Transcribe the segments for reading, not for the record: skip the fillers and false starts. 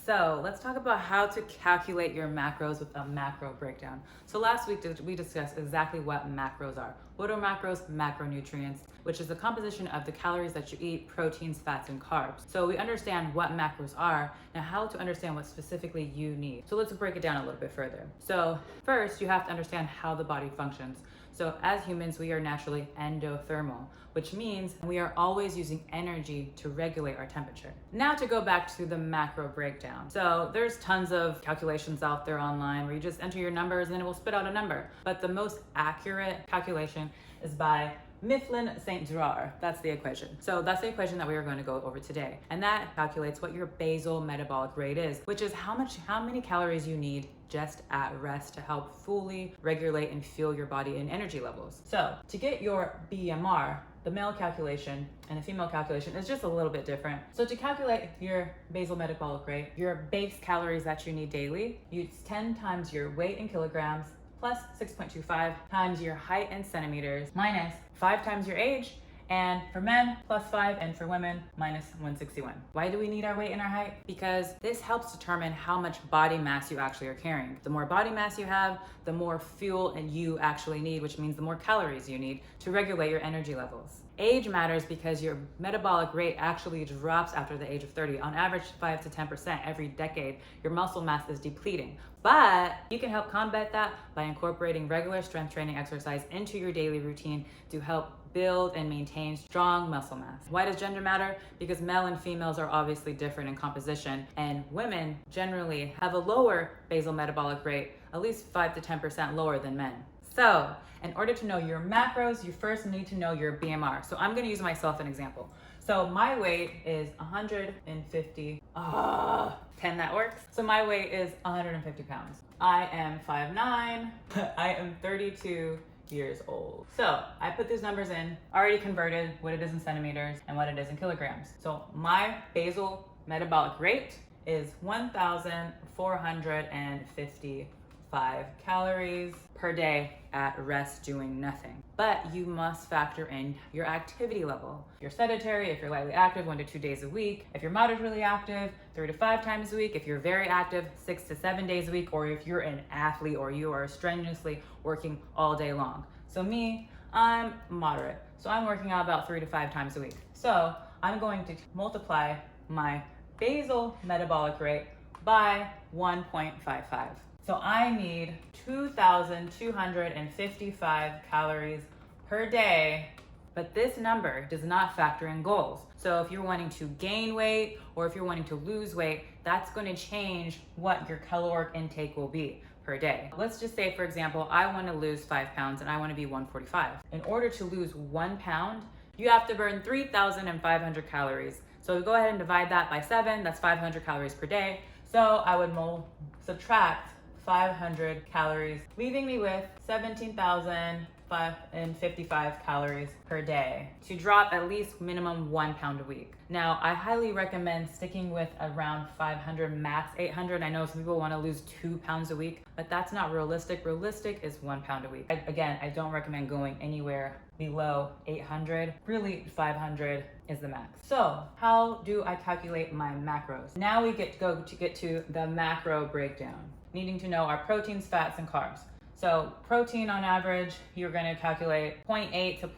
So let's talk about how to calculate your macros with a macro breakdown. So last week we discussed exactly what macros are. What are macros? Macronutrients, which is the composition of the calories that you eat, proteins, fats, and carbs. So we understand what macros are, now how to understand what specifically you need. So let's break it down a little bit further. So first, you have to understand how the body functions. So as humans, we are naturally endothermal, which means we are always using energy to regulate our temperature. Now to go back to the macro breakdown. So there's tons of calculations out there online where you just enter your numbers and it will spit out a number. But the most accurate calculation is by Mifflin St. Gerard. That's the equation. So that's the equation that we are going to go over today. And that calculates what your basal metabolic rate is, which is how many calories you need just at rest to help fully regulate and fuel your body in energy levels. So to get your BMR, the male calculation and the female calculation is just a little bit different. So to calculate your basal metabolic rate, your base calories that you need daily, use 10 times your weight in kilograms plus 6.25 times your height in centimeters minus 5 times your age, and for men plus 5, and for women minus 161. Why do we need our weight and our height? Because this helps determine how much body mass you actually are carrying. The more body mass you have, the more fuel and you actually need, which means the more calories you need to regulate your energy levels. Age matters because your metabolic rate actually drops after the age of 30. On average, 5 to 10% every decade, your muscle mass is depleting. But you can help combat that by incorporating regular strength training exercise into your daily routine to help build and maintain strong muscle mass. Why does gender matter? Because male and females are obviously different in composition, and women generally have a lower basal metabolic rate, at least 5 to 10% lower than men. So in order to know your macros, you first need to know your BMR. So I'm going to use myself as an example. So my weight is 150, 10 that works. So my weight is 150 pounds. I am 5'9", I am 32 years old. So I put these numbers in, already converted what it is in centimeters and what it is in kilograms. So my basal metabolic rate is 1,455 calories per day at rest doing nothing. But you must factor in your activity level. If you're sedentary, if you're lightly active, 1 to 2 days a week. If you're moderately active, 3 to 5 times a week. If you're very active, 6 to 7 days a week. Or if you're an athlete or you are strenuously working all day long. So me, I'm moderate. So I'm working out about 3 to 5 times a week. So I'm going to multiply my basal metabolic rate by 1.55. So I need 2,255 calories per day, but this number does not factor in goals. So if you're wanting to gain weight or if you're wanting to lose weight, that's going to change what your caloric intake will be per day. Let's just say, for example, I want to lose 5 pounds and I want to be 145. In order to lose 1 pound, you have to burn 3,500 calories. So go ahead and divide that by 7, that's 500 calories per day. So I would subtract 500 calories, leaving me with 17,055 calories per day to drop at least minimum 1 pound a week. Now, I highly recommend sticking with around 500, max 800. I know some people want to lose 2 pounds a week, but that's not realistic. Realistic is 1 pound a week. Again, I don't recommend going anywhere below 800. Really, 500 is the max. So how do I calculate my macros? Now we get to the macro breakdown, needing to know our proteins, fats, and carbs. So protein on average, you're going to calculate 0.8 to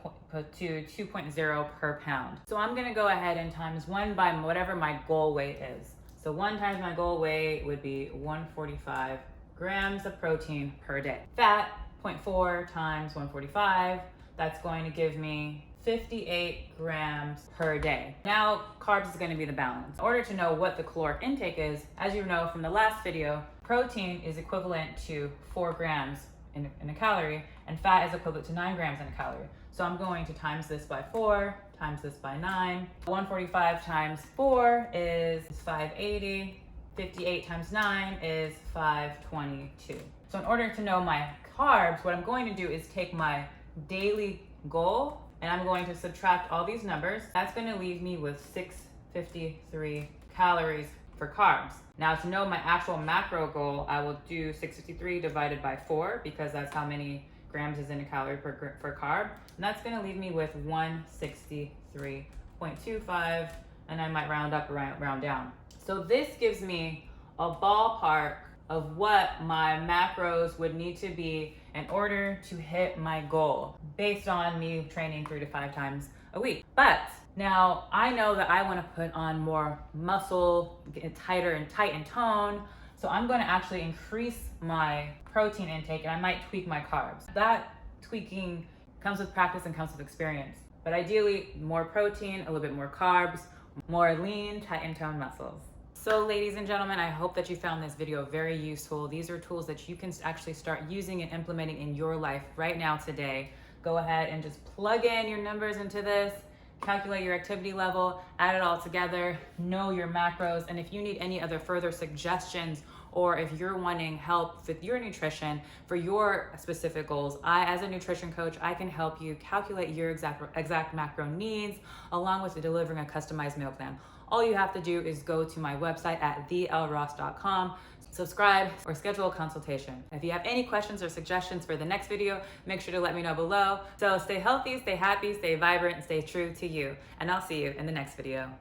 2.0 per pound. So I'm going to go ahead and times 1 by whatever my goal weight is. So 1 times my goal weight would be 145 grams of protein per day. Fat, 0.4 times 145, that's going to give me 58 grams per day. Now, carbs is going to be the balance. In order to know what the caloric intake is, as you know from the last video, protein is equivalent to 4 grams in a calorie, and fat is equivalent to 9 grams in a calorie. So I'm going to times this by 4, times this by 9. 145 times 4 is 580. 58 times 9 is 522. So in order to know my carbs, what I'm going to do is take my daily goal and I'm going to subtract all these numbers. That's going to leave me with 653 calories for carbs. Now to know my actual macro goal, I will do 653 divided by 4 because that's how many grams is in a calorie per carb. And that's going to leave me with 163.25, and I might round up or round down. So this gives me a ballpark of what my macros would need to be in order to hit my goal based on me training 3 to 5 times a week. But now I know that I want to put on more muscle, get tighter and tight in tone. So I'm going to actually increase my protein intake and I might tweak my carbs. That tweaking comes with practice and comes with experience. But ideally, more protein, a little bit more carbs, more lean, tight and toned muscles. So ladies and gentlemen, I hope that you found this video very useful. These are tools that you can actually start using and implementing in your life right now today. Go ahead and just plug in your numbers into this, calculate your activity level, add it all together, know your macros, and if you need any other further suggestions or if you're wanting help with your nutrition for your specific goals, as a nutrition coach, I can help you calculate your exact macro needs along with delivering a customized meal plan. All you have to do is go to my website at theelleross.com, subscribe, or schedule a consultation. If you have any questions or suggestions for the next video, make sure to let me know below. So stay healthy, stay happy, stay vibrant, and stay true to you. And I'll see you in the next video.